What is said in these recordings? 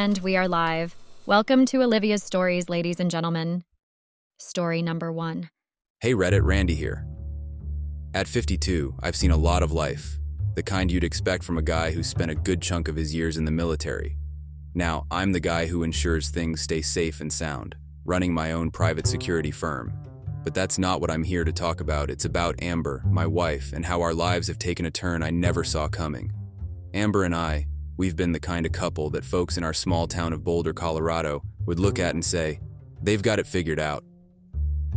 And we are live. Welcome to Olivia's Stories, ladies and gentlemen. Story number 1. Hey Reddit, Randy here. At 52, I've seen a lot of life, the kind you'd expect from a guy who spent a good chunk of his years in the military. Now, I'm the guy who ensures things stay safe and sound, running my own private security firm. But that's not what I'm here to talk about. It's about Amber, my wife, and how our lives have taken a turn I never saw coming. Amber and I, we've been the kind of couple that folks in our small town of Boulder, Colorado would look at and say, they've got it figured out.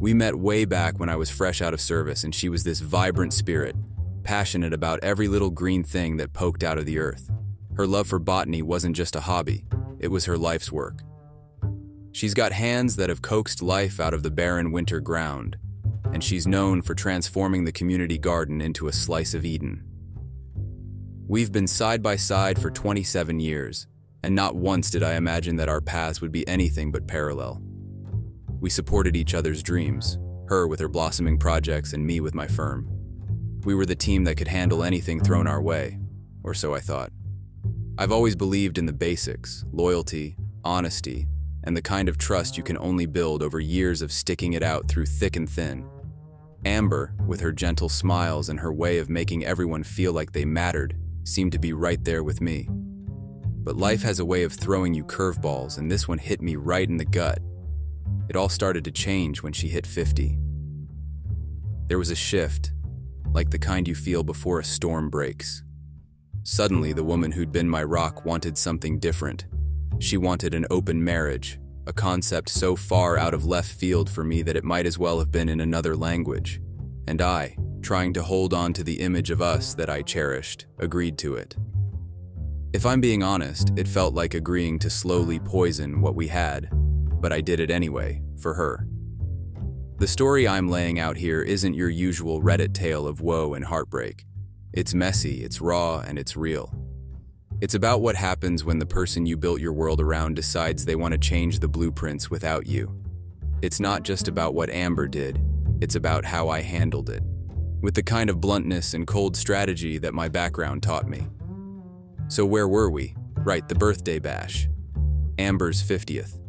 We met way back when I was fresh out of service, and she was this vibrant spirit, passionate about every little green thing that poked out of the earth. Her love for botany wasn't just a hobby, it was her life's work. She's got hands that have coaxed life out of the barren winter ground, and she's known for transforming the community garden into a slice of Eden. We've been side by side for 27 years, and not once did I imagine that our paths would be anything but parallel. We supported each other's dreams, her with her blossoming projects and me with my firm. We were the team that could handle anything thrown our way, or so I thought. I've always believed in the basics, loyalty, honesty, and the kind of trust you can only build over years of sticking it out through thick and thin. Amber, with her gentle smiles and her way of making everyone feel like they mattered, seemed to be right there with me. But life has a way of throwing you curveballs, and this one hit me right in the gut. It all started to change when she hit 50. There was a shift, like the kind you feel before a storm breaks. Suddenly, the woman who'd been my rock wanted something different. She wanted an open marriage, a concept so far out of left field for me that it might as well have been in another language. And I, trying to hold on to the image of us that I cherished, agreed to it. If I'm being honest, it felt like agreeing to slowly poison what we had, but I did it anyway, for her. The story I'm laying out here isn't your usual Reddit tale of woe and heartbreak. It's messy, it's raw, and it's real. It's about what happens when the person you built your world around decides they want to change the blueprints without you. It's not just about what Amber did, it's about how I handled it, with the kind of bluntness and cold strategy that my background taught me. So where were we? Right, the birthday bash. Amber's 50th.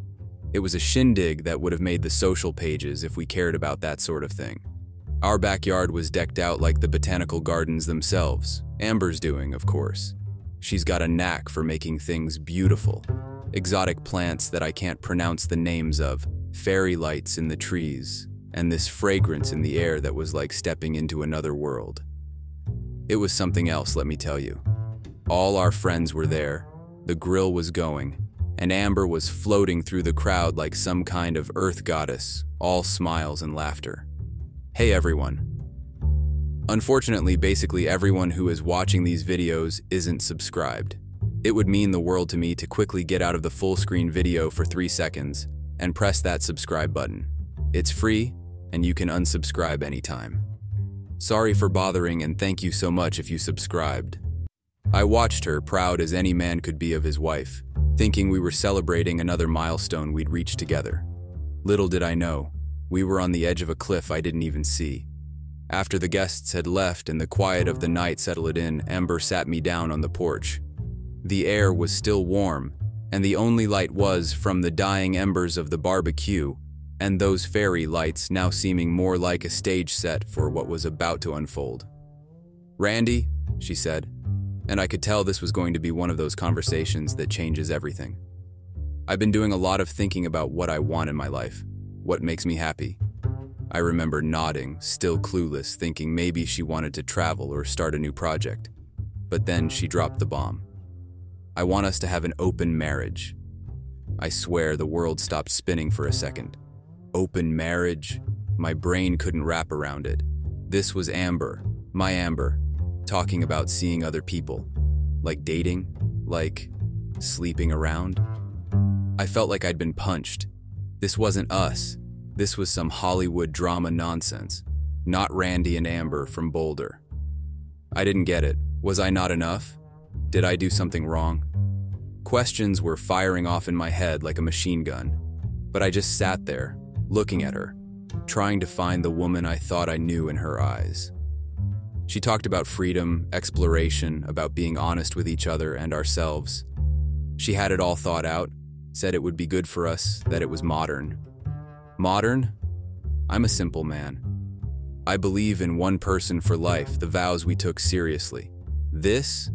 It was a shindig that would have made the social pages if we cared about that sort of thing. Our backyard was decked out like the botanical gardens themselves. Amber's doing, of course. She's got a knack for making things beautiful. Exotic plants that I can't pronounce the names of, fairy lights in the trees, and this fragrance in the air that was like stepping into another world. It was something else, let me tell you. All our friends were there, the grill was going, and Amber was floating through the crowd like some kind of earth goddess, all smiles and laughter. Hey everyone. Unfortunately, basically everyone who is watching these videos isn't subscribed. It would mean the world to me to quickly get out of the full screen video for 3 seconds and press that subscribe button. It's free, and you can unsubscribe anytime. Sorry for bothering, and thank you so much if you subscribed. I watched her, proud as any man could be of his wife, thinking we were celebrating another milestone we'd reached together. Little did I know, we were on the edge of a cliff I didn't even see. After the guests had left and the quiet of the night settled in, Amber sat me down on the porch. The air was still warm, and the only light was from the dying embers of the barbecue, and those fairy lights now seeming more like a stage set for what was about to unfold. "Randy," she said, and I could tell this was going to be one of those conversations that changes everything. "I've been doing a lot of thinking about what I want in my life, what makes me happy." I remember nodding, still clueless, thinking maybe she wanted to travel or start a new project. But then she dropped the bomb. "I want us to have an open marriage." I swear the world stopped spinning for a second. Open marriage? My brain couldn't wrap around it. This was Amber, my Amber, talking about seeing other people. Like dating? Like sleeping around? I felt like I'd been punched. This wasn't us. This was some Hollywood drama nonsense, not Randy and Amber from Boulder. I didn't get it. Was I not enough? Did I do something wrong? Questions were firing off in my head like a machine gun, but I just sat there, looking at her, trying to find the woman I thought I knew in her eyes. She talked about freedom, exploration, about being honest with each other and ourselves. She had it all thought out, said it would be good for us, that it was modern. Modern? I'm a simple man. I believe in one person for life, the vows we took seriously. This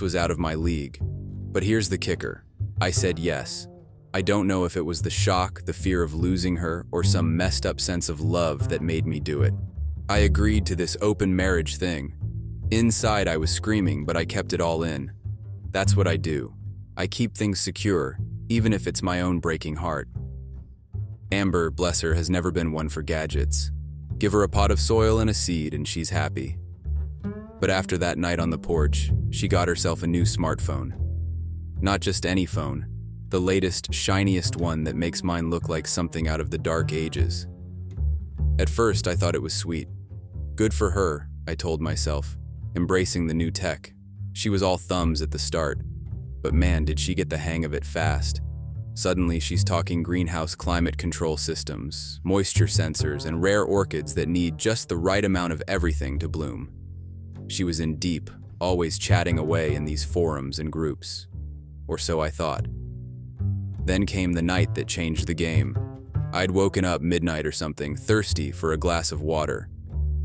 was out of my league. But here's the kicker. I said yes. I don't know if it was the shock, the fear of losing her, or some messed up sense of love that made me do it. I agreed to this open marriage thing. Inside I was screaming, but I kept it all in. That's what I do. I keep things secure, even if it's my own breaking heart. Amber, bless her, has never been one for gadgets. Give her a pot of soil and a seed and she's happy. But after that night on the porch, she got herself a new smartphone. Not just any phone, the latest, shiniest one that makes mine look like something out of the dark ages. At first, I thought it was sweet. Good for her, I told myself, embracing the new tech. She was all thumbs at the start, but man, did she get the hang of it fast. Suddenly, she's talking greenhouse climate control systems, moisture sensors, and rare orchids that need just the right amount of everything to bloom. She was in deep, always chatting away in these forums and groups. Or so I thought. Then came the night that changed the game. I'd woken up midnight or something, thirsty for a glass of water.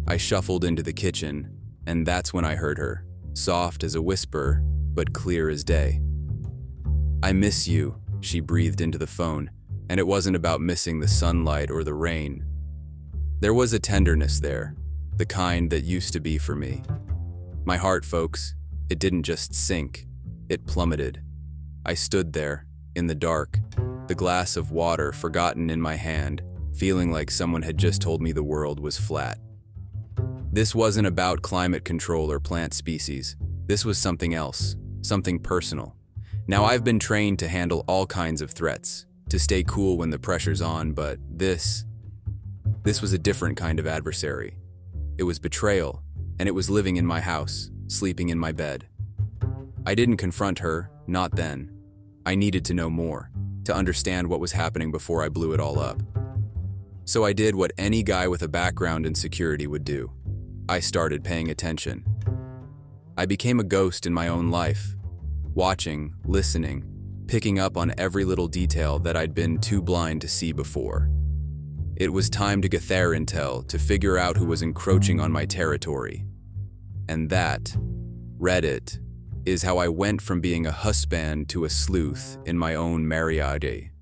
I shuffled into the kitchen, and that's when I heard her, soft as a whisper, but clear as day. "I miss you," she breathed into the phone, and it wasn't about missing the sunlight or the rain. There was a tenderness there, the kind that used to be for me. My heart, folks, it didn't just sink, it plummeted. I stood there, in the dark, the glass of water forgotten in my hand, feeling like someone had just told me the world was flat. This wasn't about climate control or plant species. This was something else, something personal. Now, I've been trained to handle all kinds of threats, to stay cool when the pressure's on, but this was a different kind of adversary. It was betrayal, and it was living in my house, sleeping in my bed. I didn't confront her, not then. I needed to know more, to understand what was happening before I blew it all up. So I did what any guy with a background in security would do. I started paying attention. I became a ghost in my own life, watching, listening, picking up on every little detail that I'd been too blind to see before. It was time to gather intel, to figure out who was encroaching on my territory. And that, Reddit, is how I went from being a husband to a sleuth in my own marriage.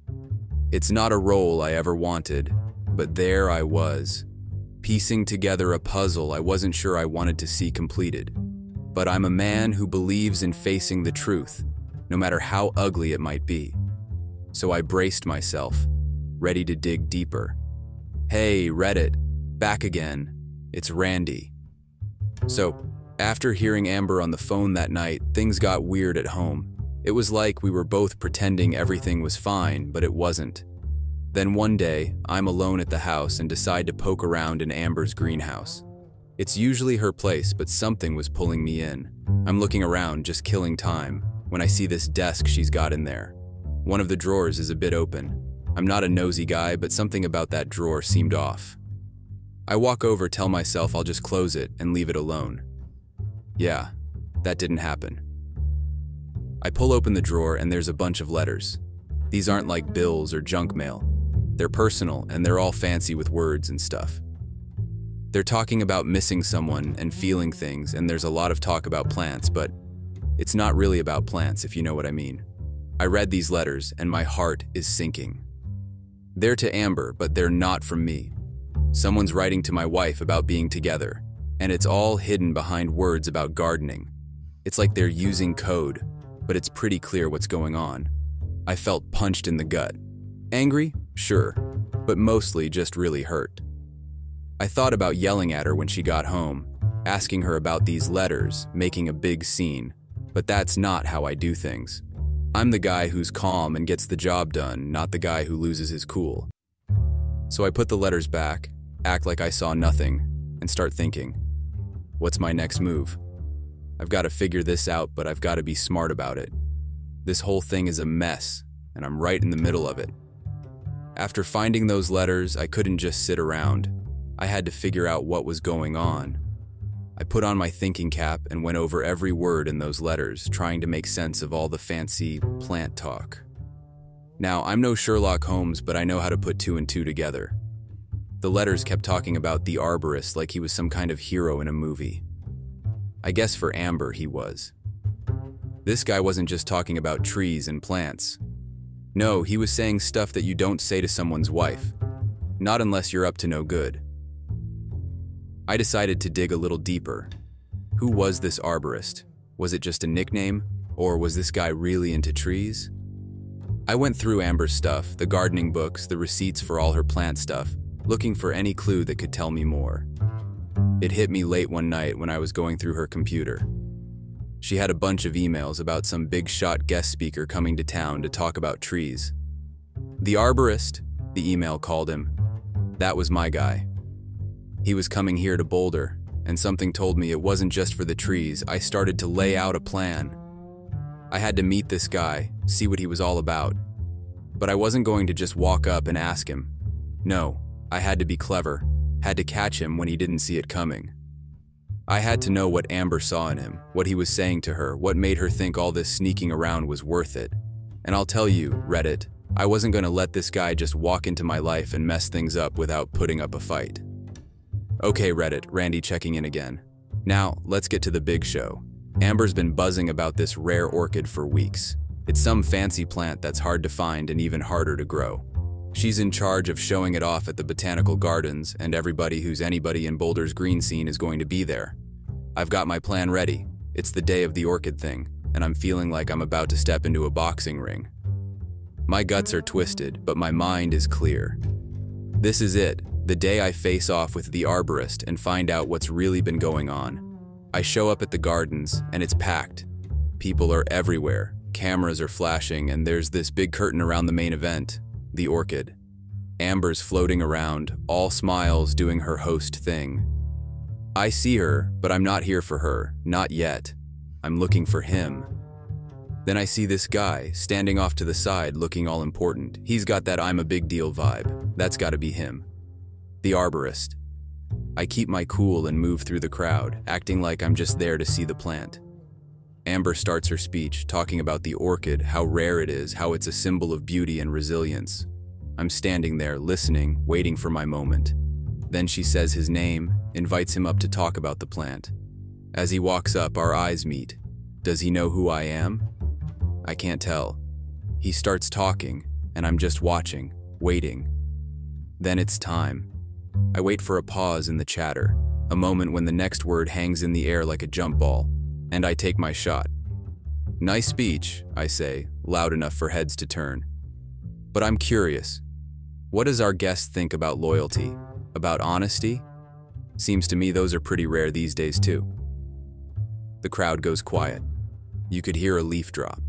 It's not a role I ever wanted, but there I was, piecing together a puzzle I wasn't sure I wanted to see completed. But I'm a man who believes in facing the truth, no matter how ugly it might be. So I braced myself, ready to dig deeper. Hey, Reddit, back again. It's Randy. So, after hearing Amber on the phone that night, things got weird at home. It was like we were both pretending everything was fine, but it wasn't. Then one day, I'm alone at the house and decide to poke around in Amber's greenhouse. It's usually her place, but something was pulling me in. I'm looking around, just killing time, when I see this desk she's got in there. One of the drawers is a bit open. I'm not a nosy guy, but something about that drawer seemed off. I walk over, tell myself I'll just close it and leave it alone. Yeah, that didn't happen. I pull open the drawer and there's a bunch of letters. These aren't like bills or junk mail. They're personal and they're all fancy with words and stuff. They're talking about missing someone and feeling things, and there's a lot of talk about plants, but it's not really about plants, if you know what I mean. I read these letters and my heart is sinking. They're to Amber, but they're not from me. Someone's writing to my wife about being together, and it's all hidden behind words about gardening. It's like they're using code, but it's pretty clear what's going on. I felt punched in the gut. Angry? Sure, but mostly just really hurt. I thought about yelling at her when she got home, asking her about these letters, making a big scene, but that's not how I do things. I'm the guy who's calm and gets the job done, not the guy who loses his cool. So I put the letters back, act like I saw nothing, and start thinking, what's my next move? I've got to figure this out, but I've got to be smart about it. This whole thing is a mess, and I'm right in the middle of it. After finding those letters, I couldn't just sit around. I had to figure out what was going on. I put on my thinking cap and went over every word in those letters, trying to make sense of all the fancy plant talk. Now, I'm no Sherlock Holmes, but I know how to put two and two together. The letters kept talking about the arborist like he was some kind of hero in a movie. I guess for Amber, he was. This guy wasn't just talking about trees and plants. No, he was saying stuff that you don't say to someone's wife. Not unless you're up to no good. I decided to dig a little deeper. Who was this arborist? Was it just a nickname? Or was this guy really into trees? I went through Amber's stuff, the gardening books, the receipts for all her plant stuff, looking for any clue that could tell me more. It hit me late one night when I was going through her computer. She had a bunch of emails about some big-shot guest speaker coming to town to talk about trees. The arborist, the email called him. That was my guy. He was coming here to Boulder, and something told me it wasn't just for the trees. I started to lay out a plan. I had to meet this guy, see what he was all about. But I wasn't going to just walk up and ask him. No, I had to be clever, had to catch him when he didn't see it coming. I had to know what Amber saw in him, what he was saying to her, what made her think all this sneaking around was worth it. And I'll tell you, Reddit, I wasn't going to let this guy just walk into my life and mess things up without putting up a fight. Okay, Reddit, Randy checking in again. Now, let's get to the big show. Amber's been buzzing about this rare orchid for weeks. It's some fancy plant that's hard to find and even harder to grow. She's in charge of showing it off at the botanical gardens, and everybody who's anybody in Boulder's green scene is going to be there. I've got my plan ready. It's the day of the orchid thing, and I'm feeling like I'm about to step into a boxing ring. My guts are twisted, but my mind is clear. This is it, the day I face off with the arborist and find out what's really been going on. I show up at the gardens, and it's packed. People are everywhere, cameras are flashing, and there's this big curtain around the main event, the orchid. Amber's floating around, all smiles, doing her host thing. I see her, but I'm not here for her, not yet. I'm looking for him. Then I see this guy, standing off to the side, looking all important. He's got that I'm a big deal vibe. That's gotta be him. The arborist. I keep my cool and move through the crowd, acting like I'm just there to see the plant. Amber starts her speech, talking about the orchid, how rare it is, how it's a symbol of beauty and resilience. I'm standing there, listening, waiting for my moment. Then she says his name, invites him up to talk about the plant. As he walks up, our eyes meet. Does he know who I am? I can't tell. He starts talking, and I'm just watching, waiting. Then it's time. I wait for a pause in the chatter, a moment when the next word hangs in the air like a jump ball, and I take my shot. Nice speech, I say, loud enough for heads to turn. But I'm curious. What does our guest think about loyalty? About honesty? Seems to me those are pretty rare these days too. The crowd goes quiet. You could hear a leaf drop.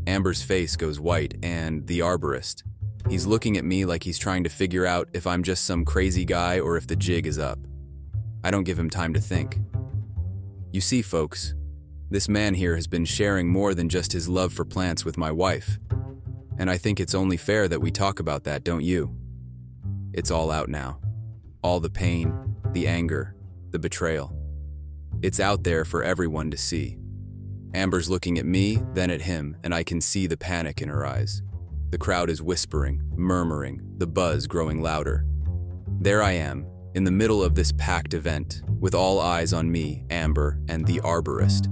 Amber's face goes white, and the arborist. He's looking at me like he's trying to figure out if I'm just some crazy guy or if the jig is up. I don't give him time to think. You see, folks, this man here has been sharing more than just his love for plants with my wife. And I think it's only fair that we talk about that, don't you? It's all out now. All the pain, the anger, the betrayal. It's out there for everyone to see. Amber's looking at me, then at him, and I can see the panic in her eyes. The crowd is whispering, murmuring, the buzz growing louder. There I am, in the middle of this packed event, with all eyes on me, Amber, and the arborist.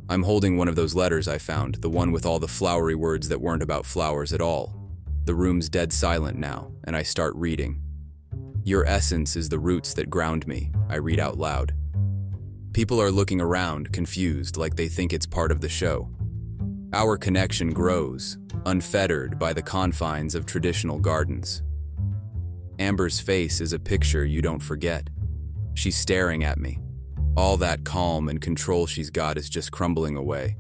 I'm holding one of those letters I found, the one with all the flowery words that weren't about flowers at all. The room's dead silent now, and I start reading. Your essence is the roots that ground me, I read out loud. People are looking around, confused, like they think it's part of the show. Our connection grows, unfettered by the confines of traditional gardens. Amber's face is a picture you don't forget. She's staring at me. All that calm and control she's got is just crumbling away.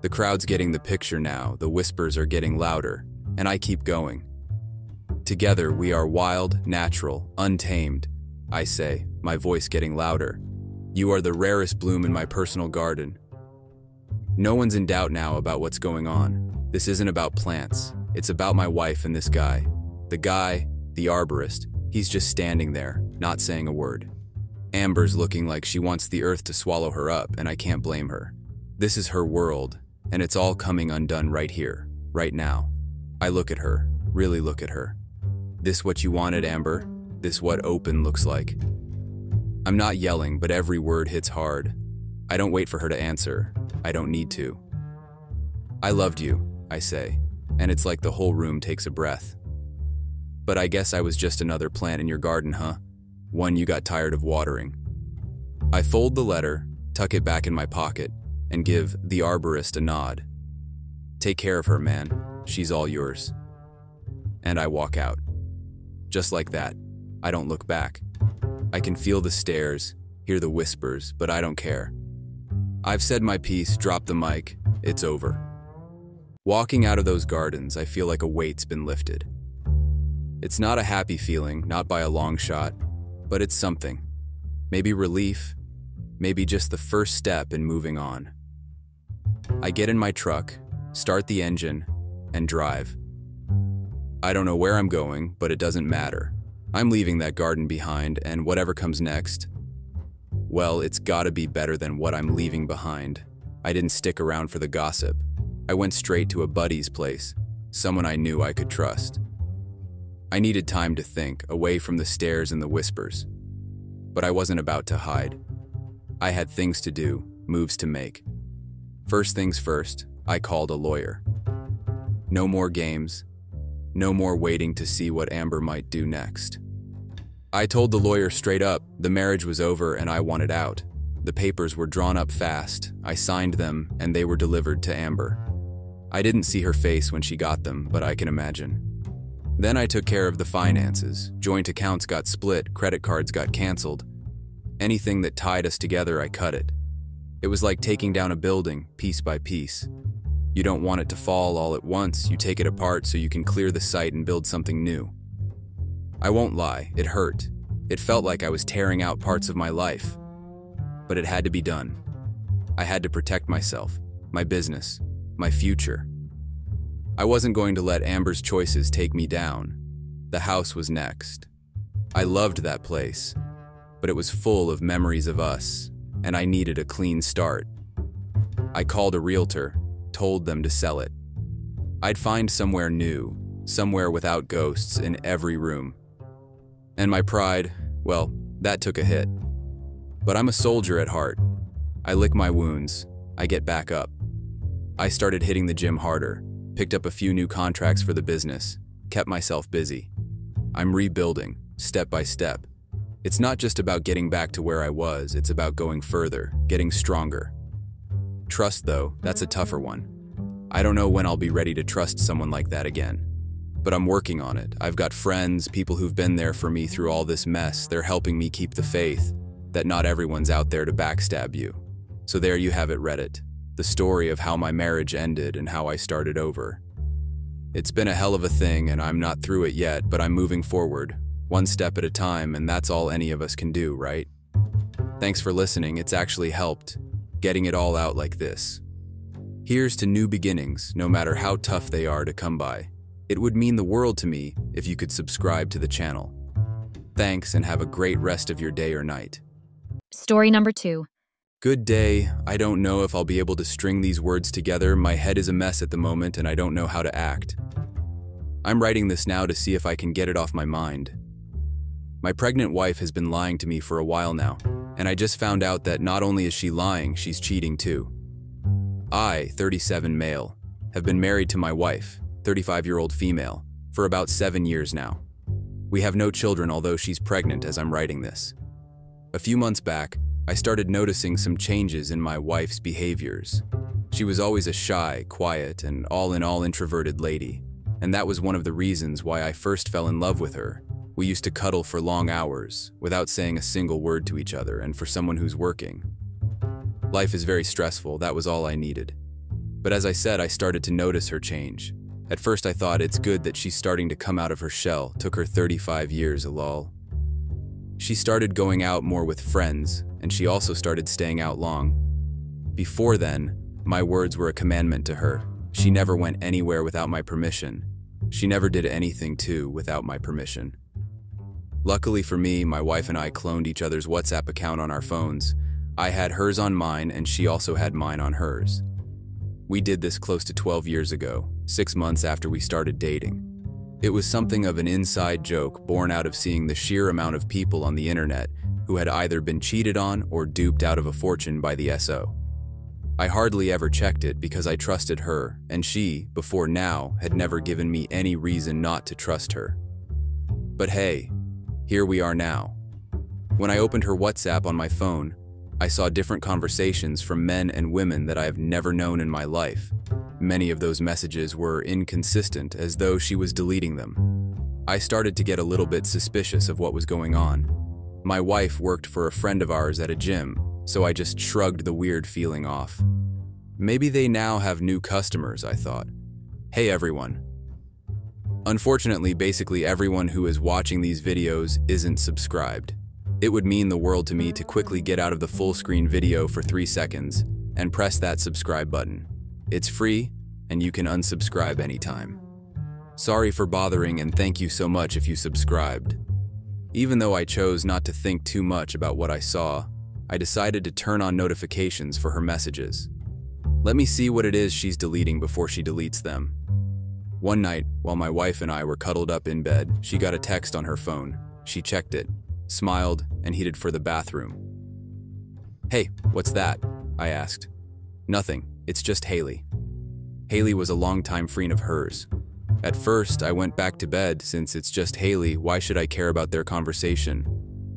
The crowd's getting the picture now, the whispers are getting louder, and I keep going. Together we are wild, natural, untamed, I say, my voice getting louder. You are the rarest bloom in my personal garden. No one's in doubt now about what's going on. This isn't about plants. It's about my wife and this guy. The guy, the arborist, he's just standing there, not saying a word. Amber's looking like she wants the earth to swallow her up, and I can't blame her. This is her world, and it's all coming undone right here, right now. I look at her, really look at her. This what you wanted, Amber? This what open looks like? I'm not yelling, but every word hits hard. I don't wait for her to answer. I don't need to. I loved you, I say, and it's like the whole room takes a breath. But I guess I was just another plant in your garden, huh? One you got tired of watering. I fold the letter, tuck it back in my pocket, and give the arborist a nod. Take care of her, man. She's all yours. And I walk out. Just like that. I don't look back. I can feel the stares, hear the whispers, but I don't care. I've said my piece, dropped the mic, it's over. Walking out of those gardens, I feel like a weight's been lifted. It's not a happy feeling, not by a long shot, but it's something. Maybe relief, maybe just the first step in moving on. I get in my truck, start the engine, and drive. I don't know where I'm going, but it doesn't matter. I'm leaving that garden behind, and whatever comes next, well, it's gotta be better than what I'm leaving behind. I didn't stick around for the gossip. I went straight to a buddy's place, someone I knew I could trust. I needed time to think, away from the stares and the whispers. But I wasn't about to hide. I had things to do, moves to make. First things first, I called a lawyer. No more games. No more waiting to see what Amber might do next. I told the lawyer straight up, the marriage was over and I wanted out. The papers were drawn up fast, I signed them, and they were delivered to Amber. I didn't see her face when she got them, but I can imagine. Then I took care of the finances. Joint accounts got split, credit cards got canceled. Anything that tied us together, I cut it. It was like taking down a building, piece by piece. You don't want it to fall all at once, you take it apart so you can clear the site and build something new. I won't lie, it hurt. It felt like I was tearing out parts of my life. But it had to be done. I had to protect myself, my business, my future. I wasn't going to let Amber's choices take me down. The house was next. I loved that place, but it was full of memories of us, and I needed a clean start. I called a realtor, told them to sell it. I'd find somewhere new, somewhere without ghosts in every room. And my pride, well, that took a hit. But I'm a soldier at heart. I lick my wounds, I get back up. I started hitting the gym harder, picked up a few new contracts for the business, kept myself busy. I'm rebuilding, step by step. It's not just about getting back to where I was, it's about going further, getting stronger. Trust, though, that's a tougher one. I don't know when I'll be ready to trust someone like that again. But I'm working on it. I've got friends, people who've been there for me through all this mess. They're helping me keep the faith that not everyone's out there to backstab you. So there you have it, Reddit. The story of how my marriage ended and how I started over. It's been a hell of a thing and I'm not through it yet, but I'm moving forward, one step at a time, and that's all any of us can do, right? Thanks for listening, it's actually helped, getting it all out like this. Here's to new beginnings, no matter how tough they are to come by. It would mean the world to me if you could subscribe to the channel. Thanks and have a great rest of your day or night. Story number 2. Good day. I don't know if I'll be able to string these words together. My head is a mess at the moment and I don't know how to act. I'm writing this now to see if I can get it off my mind. My pregnant wife has been lying to me for a while now, and I just found out that not only is she lying, she's cheating too. I, 37 male, have been married to my wife, 35-year-old female, for about 7 years now. We have no children, although she's pregnant as I'm writing this. A few months back, I started noticing some changes in my wife's behaviors. She was always a shy, quiet, and all-in-all introverted lady, and that was one of the reasons why I first fell in love with her. We used to cuddle for long hours, without saying a single word to each other, and for someone who's working. Life is very stressful, that was all I needed. But as I said, I started to notice her change. At first I thought it's good that she's starting to come out of her shell, took her 35 years, lol. She started going out more with friends, and she also started staying out long. Before then, my words were a commandment to her. She never went anywhere without my permission. She never did anything too without my permission. Luckily for me, my wife and I cloned each other's WhatsApp account on our phones. I had hers on mine and she also had mine on hers. We did this close to 12 years ago, 6 months after we started dating. It was something of an inside joke born out of seeing the sheer amount of people on the internet who had either been cheated on or duped out of a fortune by the SO. I hardly ever checked it because I trusted her, and she, before now, had never given me any reason not to trust her. But hey, here we are now. When I opened her WhatsApp on my phone, I saw different conversations from men and women that I have never known in my life. Many of those messages were inconsistent, as though she was deleting them. I started to get a little bit suspicious of what was going on. My wife worked for a friend of ours at a gym, so I just shrugged the weird feeling off. Maybe they now have new customers, I thought. Hey everyone. Unfortunately, basically everyone who is watching these videos isn't subscribed. It would mean the world to me to quickly get out of the full screen video for 3 seconds and press that subscribe button. It's free, and you can unsubscribe anytime. Sorry for bothering, and thank you so much if you subscribed. Even though I chose not to think too much about what I saw, I decided to turn on notifications for her messages. Let me see what it is she's deleting before she deletes them. One night, while my wife and I were cuddled up in bed, she got a text on her phone. She checked it, smiled, and headed for the bathroom. Hey, what's that? I asked. Nothing, it's just Haley. Haley was a longtime friend of hers. At first, I went back to bed since it's just Haley, why should I care about their conversation?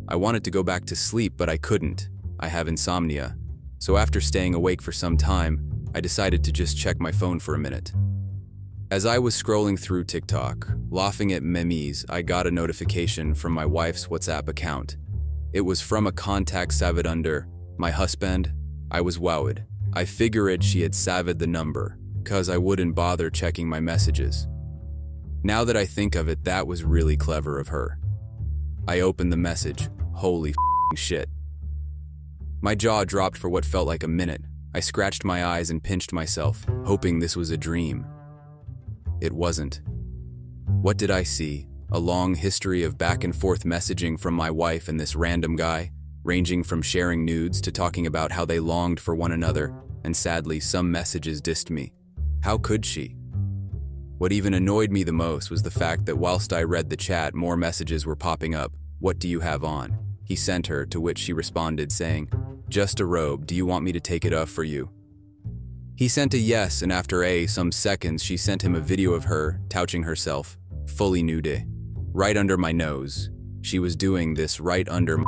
I wanted to go back to sleep, but I couldn't. I have insomnia. So after staying awake for some time, I decided to just check my phone for a minute. As I was scrolling through TikTok, laughing at memes, I got a notification from my wife's WhatsApp account. It was from a contact saved under my husband. I was wowed. I figured she had saved the number, cause I wouldn't bother checking my messages. Now that I think of it, that was really clever of her. I opened the message. Holy shit. My jaw dropped for what felt like a minute. I scratched my eyes and pinched myself, hoping this was a dream. It wasn't. What did I see? A long history of back and forth messaging from my wife and this random guy, ranging from sharing nudes to talking about how they longed for one another, and sadly, some messages dissed me. How could she? What even annoyed me the most was the fact that whilst I read the chat, more messages were popping up. What do you have on? He sent her, to which she responded saying, just a robe, do you want me to take it off for you? He sent a yes, and after some seconds, she sent him a video of her, touching herself, fully nude, right under my nose. She was doing this right under my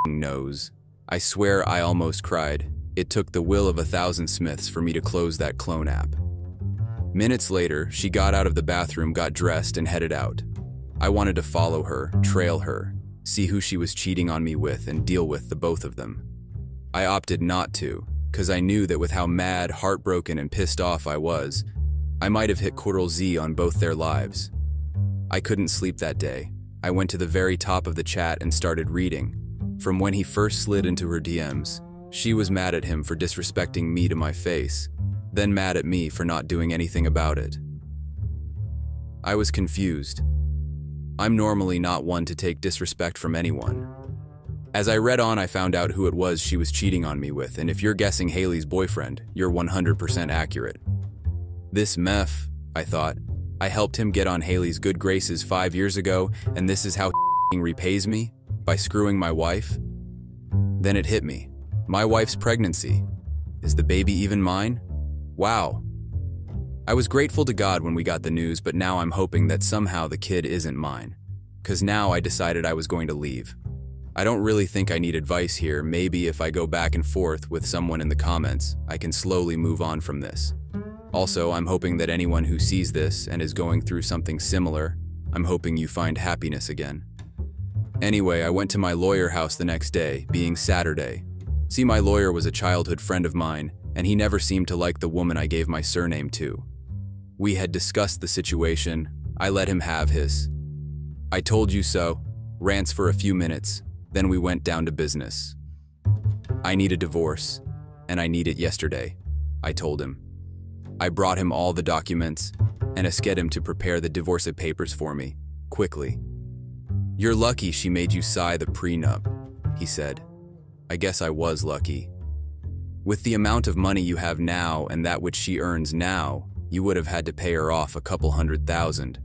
nose. I swear I almost cried. It took the will of 1,000 Smiths for me to close that clone app. Minutes later, she got out of the bathroom, got dressed, and headed out. I wanted to follow her, trail her, see who she was cheating on me with, and deal with the both of them. I opted not to, cause I knew that with how mad, heartbroken, and pissed off I was, I might have hit Ctrl Z on both their lives. I couldn't sleep that day. I went to the very top of the chat and started reading. From when he first slid into her DMs, she was mad at him for disrespecting me to my face, then mad at me for not doing anything about it. I was confused. I'm normally not one to take disrespect from anyone. As I read on, I found out who it was she was cheating on me with, and if you're guessing Haley's boyfriend, you're 100% accurate. This meth, I thought. I helped him get on Haley's good graces 5 years ago, and this is how he repays me? By screwing my wife? Then it hit me. My wife's pregnancy. Is the baby even mine? Wow. I was grateful to God when we got the news, but now I'm hoping that somehow the kid isn't mine. Cause now I decided I was going to leave. I don't really think I need advice here. Maybe if I go back and forth with someone in the comments, I can slowly move on from this. Also, I'm hoping that anyone who sees this and is going through something similar, I'm hoping you find happiness again. Anyway, I went to my lawyer house the next day, being Saturday. See, my lawyer was a childhood friend of mine, and he never seemed to like the woman I gave my surname to. We had discussed the situation. I let him have his "I told you so" rants for a few minutes, then we went down to business. I need a divorce, and I need it yesterday, I told him. I brought him all the documents and asked him to prepare the divorce papers for me, quickly. "You're lucky she made you sign the prenup," he said. I guess I was lucky. With the amount of money you have now and that which she earns now, you would have had to pay her off a couple $100,000.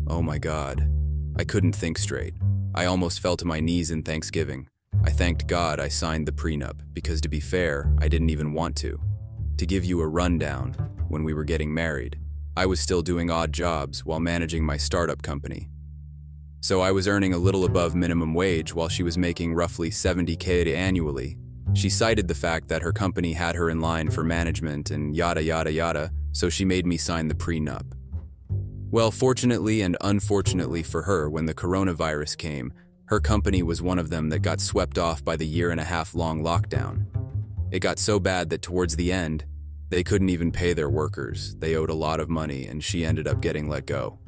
Oh my God. I couldn't think straight. I almost fell to my knees in thanksgiving. I thanked God I signed the prenup because, to be fair, I didn't even want to. To give you a rundown, when we were getting married, I was still doing odd jobs while managing my startup company. So I was earning a little above minimum wage while she was making roughly $70K annually. She cited the fact that her company had her in line for management and yada yada yada, so she made me sign the prenup. Well, fortunately and unfortunately for her, when the coronavirus came, her company was one of them that got swept off by the 1.5-year-long lockdown. It got so bad that towards the end, they couldn't even pay their workers. They owed a lot of money, and she ended up getting let go.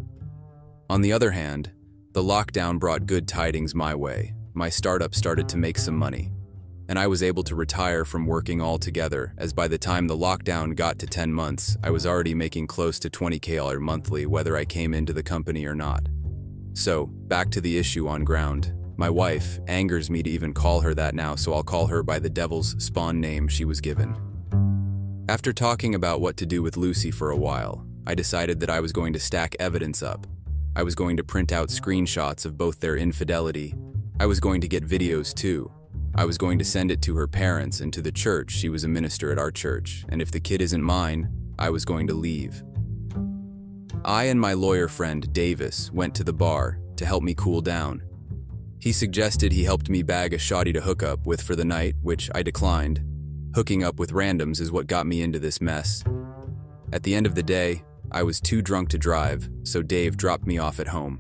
On the other hand, the lockdown brought good tidings my way. My startup started to make some money, and I was able to retire from working altogether, as by the time the lockdown got to 10 months, I was already making close to $20K monthly whether I came into the company or not. So, back to the issue on ground. My wife angers me to even call her that now, so I'll call her by the devil's spawn name she was given. After talking about what to do with Lucy for a while, I decided that I was going to stack evidence up. I was going to print out screenshots of both their infidelity. I was going to get videos too. I was going to send it to her parents and to the church. She was a minister at our church, and if the kid isn't mine, I was going to leave. I and my lawyer friend Davis went to the bar to help me cool down. He suggested he helped me bag a shawty to hook up with for the night, which I declined. Hooking up with randoms is what got me into this mess. At the end of the day, I was too drunk to drive, so Dave dropped me off at home.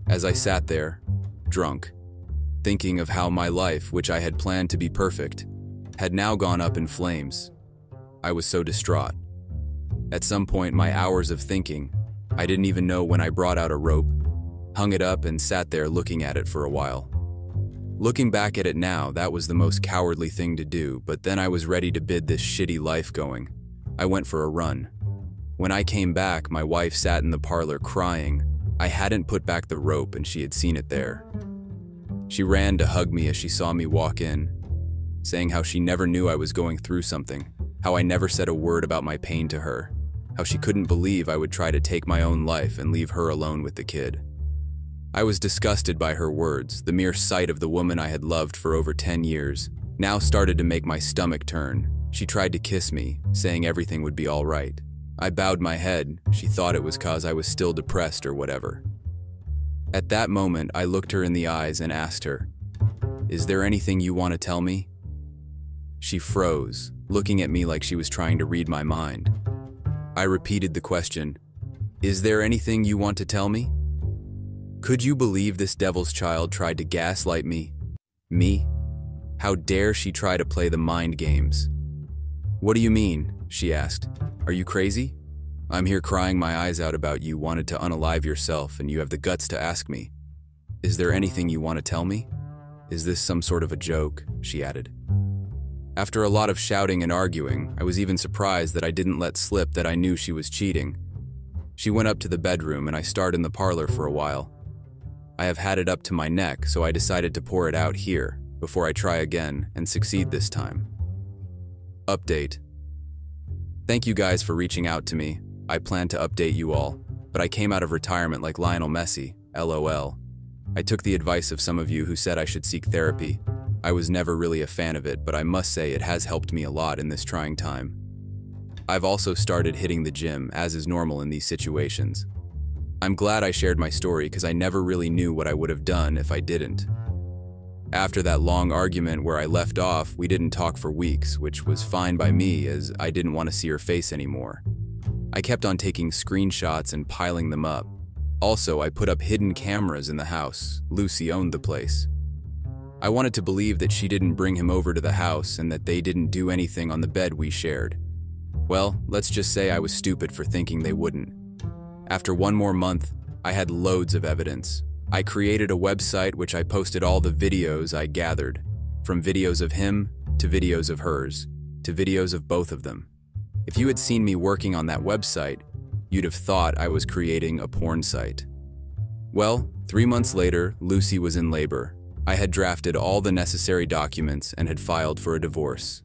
As I sat there, drunk, thinking of how my life, which I had planned to be perfect, had now gone up in flames, I was so distraught. At some point, my hours of thinking, I didn't even know when I brought out a rope, hung it up and sat there looking at it for a while. Looking back at it now, that was the most cowardly thing to do, but then I was ready to bid this shitty life going. I went for a run. When I came back, my wife sat in the parlor crying. I hadn't put back the rope and she had seen it there. She ran to hug me as she saw me walk in, saying how she never knew I was going through something, how I never said a word about my pain to her, how she couldn't believe I would try to take my own life and leave her alone with the kid. I was disgusted by her words. The mere sight of the woman I had loved for over 10 years now started to make my stomach turn. She tried to kiss me, saying everything would be all right. I bowed my head. She thought it was 'cause I was still depressed or whatever. At that moment, I looked her in the eyes and asked her, "Is there anything you want to tell me?" She froze, looking at me like she was trying to read my mind. I repeated the question, "Is there anything you want to tell me?" Could you believe this devil's child tried to gaslight me? Me? How dare she try to play the mind games? "What do you mean?" she asked. "Are you crazy? I'm here crying my eyes out about you wanted to unalive yourself and you have the guts to ask me, 'Is there anything you want to tell me? Is this some sort of a joke?'" she added. After a lot of shouting and arguing, I was even surprised that I didn't let slip that I knew she was cheating. She went up to the bedroom and I starred in the parlor for a while. I have had it up to my neck, so I decided to pour it out here before I try again and succeed this time. Update. Thank you guys for reaching out to me. I planned to update you all, but I came out of retirement like Lionel Messi, LOL. I took the advice of some of you who said I should seek therapy. I was never really a fan of it, but I must say it has helped me a lot in this trying time. I've also started hitting the gym, as is normal in these situations. I'm glad I shared my story because I never really knew what I would have done if I didn't. After that long argument where I left off, we didn't talk for weeks, which was fine by me as I didn't want to see her face anymore. I kept on taking screenshots and piling them up. Also, I put up hidden cameras in the house. Lucy owned the place. I wanted to believe that she didn't bring him over to the house and that they didn't do anything on the bed we shared. Well, let's just say I was stupid for thinking they wouldn't. After one more month, I had loads of evidence. I created a website which I posted all the videos I gathered, from videos of him to videos of hers, to videos of both of them. If you had seen me working on that website, you'd have thought I was creating a porn site. Well, 3 months later, Lucy was in labor. I had drafted all the necessary documents and had filed for a divorce.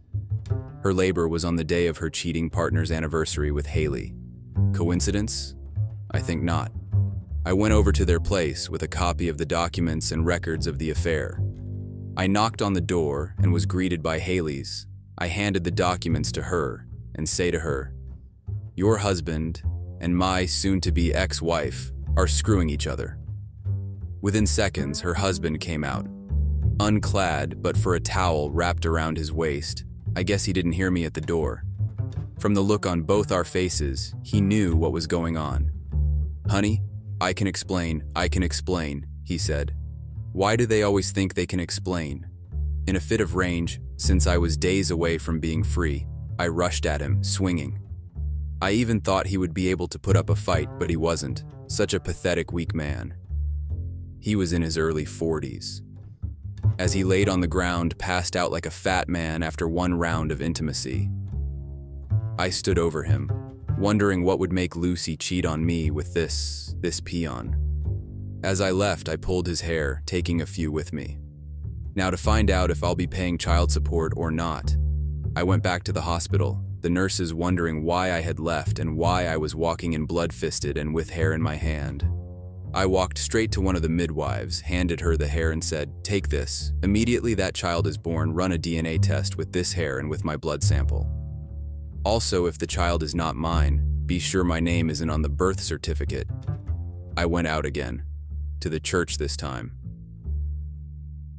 Her labor was on the day of her cheating partner's anniversary with Haley. Coincidence? I think not. I went over to their place with a copy of the documents and records of the affair. I knocked on the door and was greeted by Haley's. I handed the documents to her and say to her, "Your husband and my soon-to-be ex-wife are screwing each other." Within seconds, her husband came out, unclad but for a towel wrapped around his waist. I guess he didn't hear me at the door. From the look on both our faces, he knew what was going on. "Honey, I can explain, he said. Why do they always think they can explain? In a fit of rage, since I was days away from being free, I rushed at him, swinging. I even thought he would be able to put up a fight, but he wasn't. Such a pathetic, weak man. He was in his early 40s. As he laid on the ground, passed out like a fat man after one round of intimacy. I stood over him, wondering what would make Lucy cheat on me with this peon. As I left, I pulled his hair, taking a few with me. Now to find out if I'll be paying child support or not, I went back to the hospital, the nurses wondering why I had left and why I was walking in blood-fisted and with hair in my hand. I walked straight to one of the midwives, handed her the hair and said, "Take this. Immediately that child is born, run a DNA test with this hair and with my blood sample. Also, if the child is not mine, be sure my name isn't on the birth certificate." I went out again, to the church this time.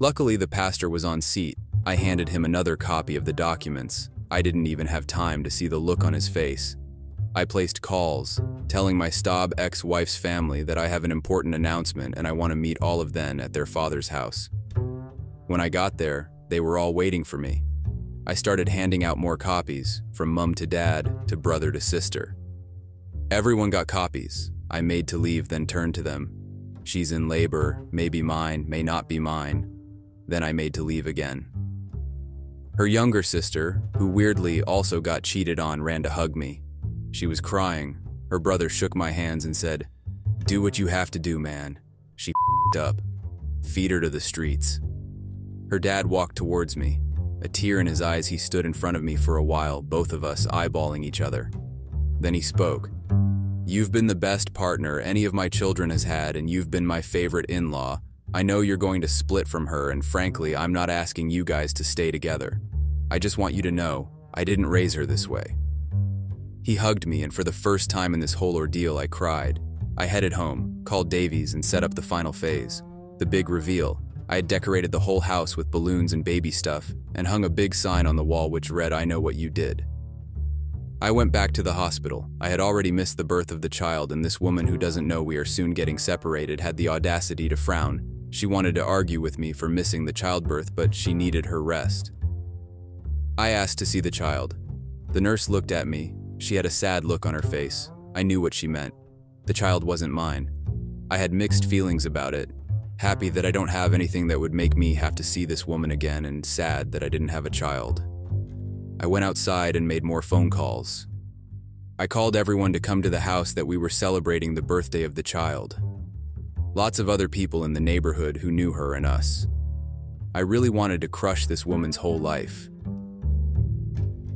Luckily, the pastor was on seat. I handed him another copy of the documents. I didn't even have time to see the look on his face. I placed calls, telling my Staub ex-wife's family that I have an important announcement and I want to meet all of them at their father's house. When I got there, they were all waiting for me. I started handing out more copies, from mom to dad to brother to sister. Everyone got copies. I made to leave, then turned to them. "She's in labor, may be mine, may not be mine." Then I made to leave again. Her younger sister, who weirdly also got cheated on, ran to hug me. She was crying. Her brother shook my hands and said, "Do what you have to do, man. She f***ed up. Feed her to the streets." Her dad walked towards me. A tear in his eyes, he stood in front of me for a while, both of us eyeballing each other. Then he spoke. "You've been the best partner any of my children has had, and you've been my favorite in-law. I know you're going to split from her, and frankly, I'm not asking you guys to stay together. I just want you to know, I didn't raise her this way." He hugged me, and for the first time in this whole ordeal, I cried. I headed home, called Davies, and set up the final phase. The big reveal. I had decorated the whole house with balloons and baby stuff, and hung a big sign on the wall which read, "I know what you did." I went back to the hospital. I had already missed the birth of the child, and this woman who doesn't know we are soon getting separated had the audacity to frown. She wanted to argue with me for missing the childbirth, but she needed her rest. I asked to see the child. The nurse looked at me. She had a sad look on her face. I knew what she meant. The child wasn't mine. I had mixed feelings about it. Happy that I don't have anything that would make me have to see this woman again, and sad that I didn't have a child. I went outside and made more phone calls. I called everyone to come to the house that we were celebrating the birthday of the child. Lots of other people in the neighborhood who knew her and us. I really wanted to crush this woman's whole life.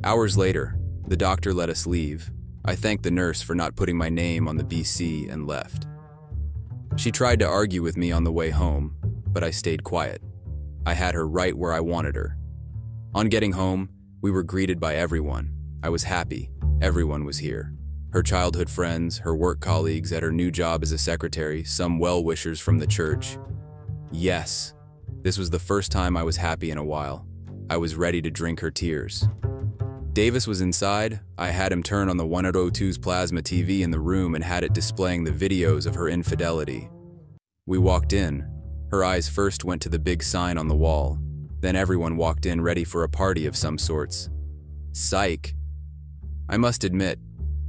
Hours later, the doctor let us leave. I thanked the nurse for not putting my name on the BC and left. She tried to argue with me on the way home, but I stayed quiet. I had her right where I wanted her. On getting home, we were greeted by everyone. I was happy. Everyone was here. Her childhood friends, her work colleagues at her new job as a secretary, some well-wishers from the church. Yes, this was the first time I was happy in a while. I was ready to drink her tears. Davis was inside. I had him turn on the 102's plasma TV in the room and had it displaying the videos of her infidelity. We walked in. Her eyes first went to the big sign on the wall. Then everyone walked in ready for a party of some sorts. Psych. I must admit,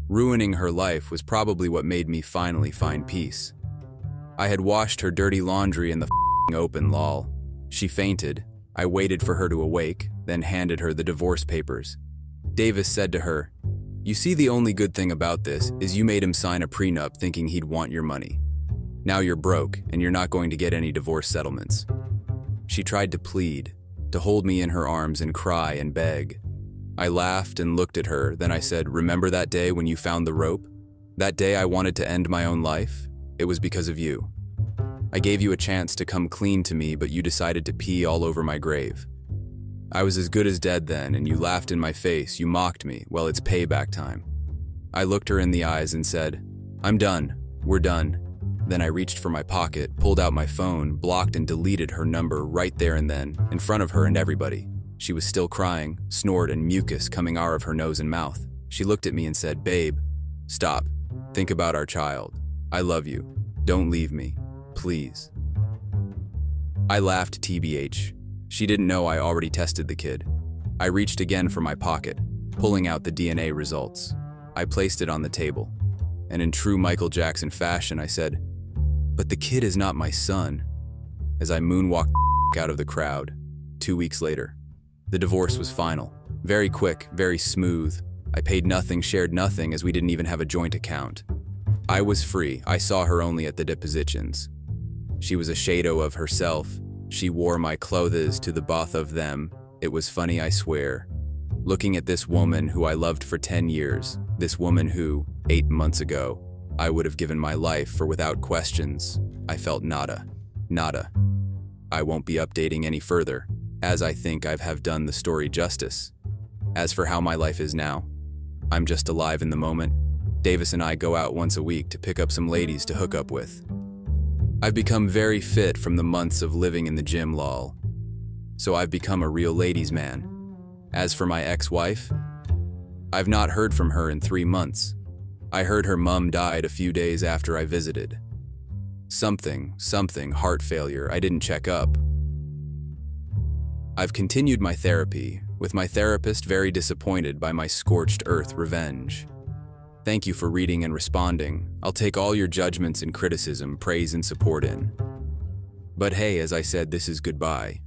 ruining her life was probably what made me finally find peace. I had washed her dirty laundry in the open, lol. She fainted. I waited for her to awake, then handed her the divorce papers. Davis said to her, "You see, the only good thing about this is you made him sign a prenup thinking he'd want your money." Now you're broke, and you're not going to get any divorce settlements." She tried to plead, to hold me in her arms and cry and beg. I laughed and looked at her, then I said, "Remember that day when you found the rope? That day I wanted to end my own life? It was because of you. I gave you a chance to come clean to me, but you decided to pee all over my grave. I was as good as dead then, and you laughed in my face, you mocked me. Well, it's payback time." I looked her in the eyes and said, "I'm done. We're done." Then I reached for my pocket, pulled out my phone, blocked and deleted her number right there and then, in front of her and everybody. She was still crying, snort and mucus coming out of her nose and mouth. She looked at me and said, "Babe, stop. Think about our child. I love you. Don't leave me. Please." I laughed TBH. She didn't know I already tested the kid. I reached again for my pocket, pulling out the DNA results. I placed it on the table, and in true Michael Jackson fashion, I said, "But the kid is not my son," as I moonwalked out of the crowd. 2 weeks later, the divorce was final. Very quick, very smooth. I paid nothing, shared nothing, as we didn't even have a joint account. I was free. I saw her only at the depositions. She was a shadow of herself. She wore my clothes to the both of them. It was funny, I swear. Looking at this woman who I loved for 10 years, this woman who, 8 months ago, I would have given my life for without questions, I felt nada. Nada. I won't be updating any further, as I think I have done the story justice. As for how my life is now, I'm just alive in the moment. Davis and I go out once a week to pick up some ladies to hook up with. I've become very fit from the months of living in the gym, lol. So I've become a real ladies' man. As for my ex-wife, I've not heard from her in 3 months. I heard her mum died a few days after I visited. Something, heart failure, I didn't check up. I've continued my therapy, with my therapist very disappointed by my scorched earth revenge. Thank you for reading and responding. I'll take all your judgments and criticism, praise and support in. But hey, as I said, this is goodbye.